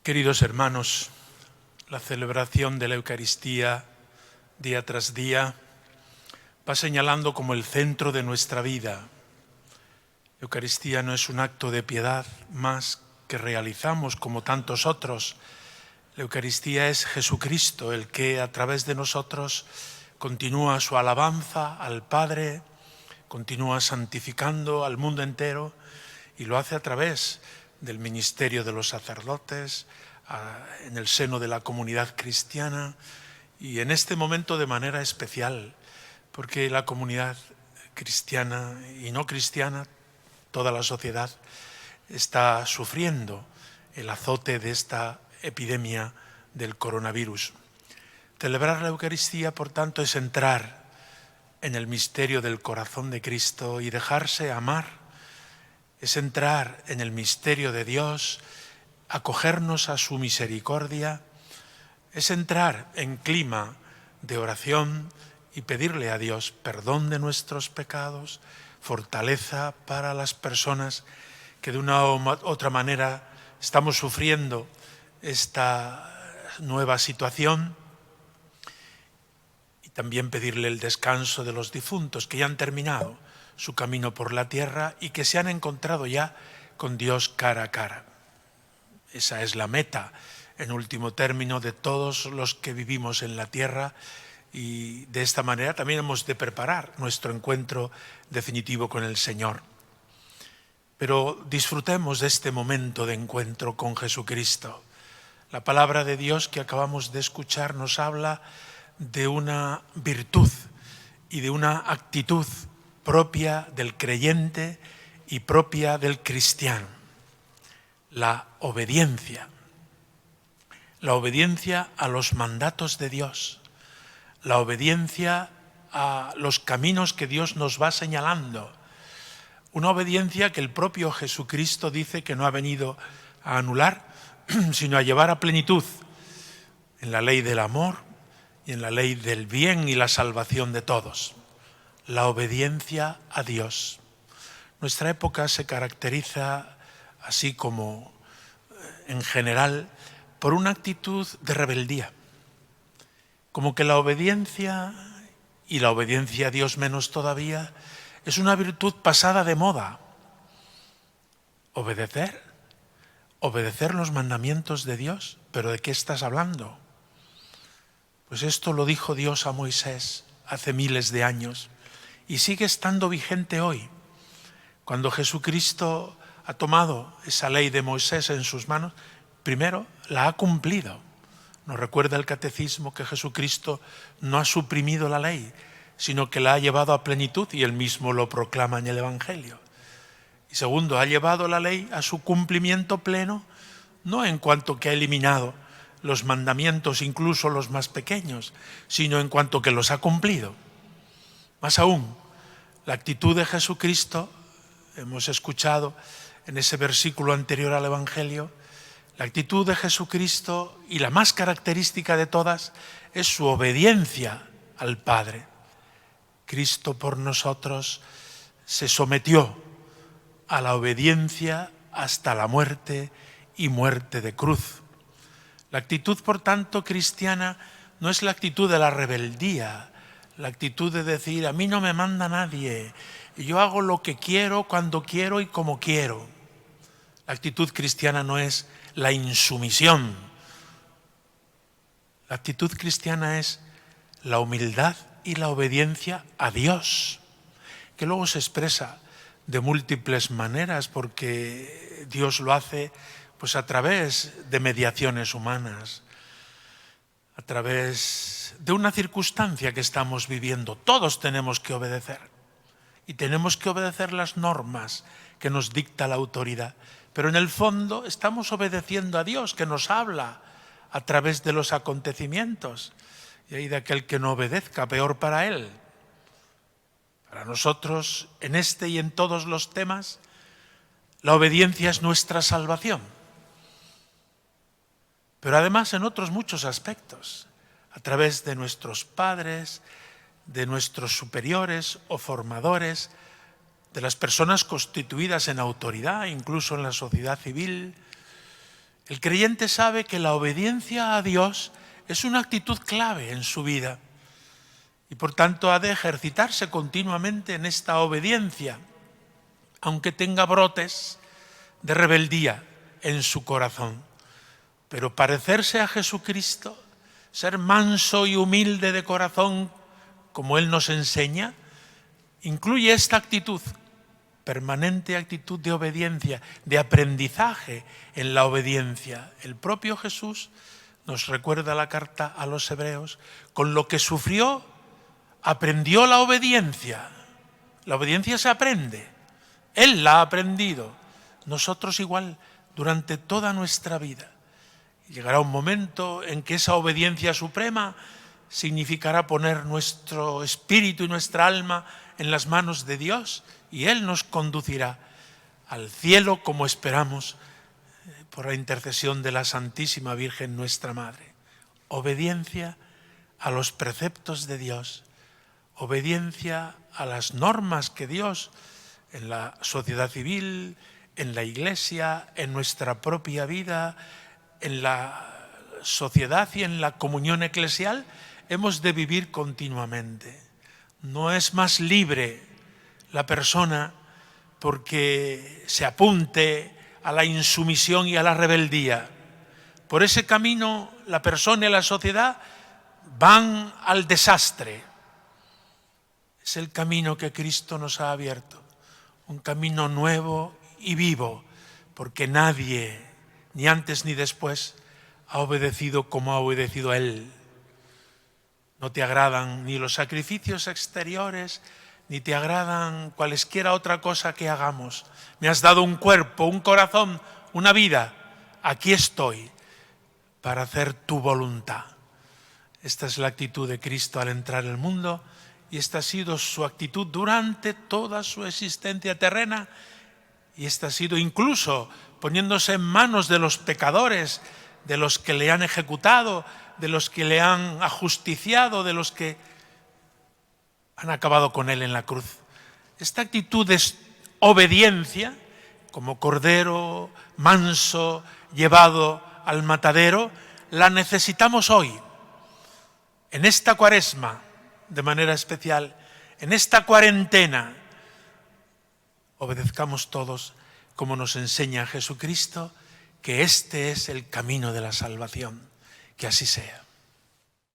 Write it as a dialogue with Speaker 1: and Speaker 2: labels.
Speaker 1: Queridos hermanos, la celebración de la Eucaristía día tras día va señalando como el centro de nuestra vida. La Eucaristía no es un acto de piedad más que realizamos como tantos otros. La Eucaristía es Jesucristo, el que a través de nosotros continúa su alabanza al Padre, continúa santificando al mundo entero y lo hace a través del ministerio de los sacerdotes, en el seno de la comunidad cristiana y en este momento de manera especial, porque la comunidad cristiana y no cristiana, toda la sociedad, está sufriendo el azote de esta epidemia del coronavirus. Celebrar la Eucaristía, por tanto, es entrar en el misterio del corazón de Cristo y dejarse amar. Es entrar en el misterio de Dios, acogernos a su misericordia, es entrar en clima de oración y pedirle a Dios perdón de nuestros pecados, fortaleza para las personas que de una u otra manera estamos sufriendo esta nueva situación, y también pedirle el descanso de los difuntos que ya han terminado su camino por la tierra y que se han encontrado ya con Dios cara a cara. Esa es la meta, en último término, de todos los que vivimos en la tierra, y de esta manera también hemos de preparar nuestro encuentro definitivo con el Señor. Pero disfrutemos de este momento de encuentro con Jesucristo. La palabra de Dios que acabamos de escuchar nos habla de una virtud y de una actitud propia del creyente y propia del cristiano, la obediencia a los mandatos de Dios, la obediencia a los caminos que Dios nos va señalando, una obediencia que el propio Jesucristo dice que no ha venido a anular, sino a llevar a plenitud en la ley del amor y en la ley del bien y la salvación de todos. La obediencia a Dios. Nuestra época se caracteriza, así como en general, por una actitud de rebeldía. Como que la obediencia, y la obediencia a Dios menos todavía, es una virtud pasada de moda. Obedecer los mandamientos de Dios. ¿Pero de qué estás hablando? Pues esto lo dijo Dios a Moisés hace miles de años. Y sigue estando vigente hoy. Cuando Jesucristo ha tomado esa ley de Moisés en sus manos, primero la ha cumplido. Nos recuerda el catecismo que Jesucristo no ha suprimido la ley, sino que la ha llevado a plenitud y él mismo lo proclama en el Evangelio. Y segundo, ha llevado la ley a su cumplimiento pleno, no en cuanto que ha eliminado los mandamientos, incluso los más pequeños, sino en cuanto que los ha cumplido. Más aún, la actitud de Jesucristo, hemos escuchado en ese versículo anterior al Evangelio, la actitud de Jesucristo, y la más característica de todas, es su obediencia al Padre. Cristo por nosotros se sometió a la obediencia hasta la muerte y muerte de cruz. La actitud, por tanto, cristiana no es la actitud de la rebeldía, la actitud de decir, a mí no me manda nadie, yo hago lo que quiero, cuando quiero y como quiero. La actitud cristiana no es la insumisión. La actitud cristiana es la humildad y la obediencia a Dios, que luego se expresa de múltiples maneras, porque Dios lo hace pues a través de mediaciones humanas, a través de una circunstancia que estamos viviendo. Todos tenemos que obedecer y tenemos que obedecer las normas que nos dicta la autoridad, pero en el fondo estamos obedeciendo a Dios, que nos habla a través de los acontecimientos, y hay de aquel que no obedezca, peor para él. Para nosotros, en este y en todos los temas, la obediencia es nuestra salvación. Pero además en otros muchos aspectos, a través de nuestros padres, de nuestros superiores o formadores, de las personas constituidas en autoridad, incluso en la sociedad civil, El creyente sabe que la obediencia a Dios es una actitud clave en su vida y por tanto ha de ejercitarse continuamente en esta obediencia, aunque tenga brotes de rebeldía en su corazón. Pero parecerse a Jesucristo, ser manso y humilde de corazón, como Él nos enseña, incluye esta actitud, permanente actitud de obediencia, de aprendizaje en la obediencia. El propio Jesús nos recuerda la carta a los Hebreos, con lo que sufrió, aprendió la obediencia. La obediencia se aprende, Él la ha aprendido, nosotros igual, durante toda nuestra vida. Llegará un momento en que esa obediencia suprema significará poner nuestro espíritu y nuestra alma en las manos de Dios y Él nos conducirá al cielo como esperamos por la intercesión de la Santísima Virgen nuestra Madre. Obediencia a los preceptos de Dios, obediencia a las normas que Dios en la sociedad civil, en la Iglesia, en nuestra propia vida, en la sociedad y en la comunión eclesial, hemos de vivir continuamente. No es más libre la persona porque se apunte a la insumisión y a la rebeldía. Por ese camino la persona y la sociedad van al desastre. Es el camino que Cristo nos ha abierto, un camino nuevo y vivo, porque nadie, ni antes ni después, ha obedecido como ha obedecido Él. No te agradan ni los sacrificios exteriores, ni te agradan cualesquiera otra cosa que hagamos. Me has dado un cuerpo, un corazón, una vida. Aquí estoy para hacer tu voluntad. Esta es la actitud de Cristo al entrar en el mundo y esta ha sido su actitud durante toda su existencia terrena y esta ha sido incluso poniéndose en manos de los pecadores, de los que le han ejecutado, de los que le han ajusticiado, de los que han acabado con Él en la cruz. Esta actitud de obediencia, como cordero manso llevado al matadero, la necesitamos hoy, en esta Cuaresma, de manera especial, en esta cuarentena. Obedezcamos todos, como nos enseña Jesucristo, que este es el camino de la salvación. Que así sea.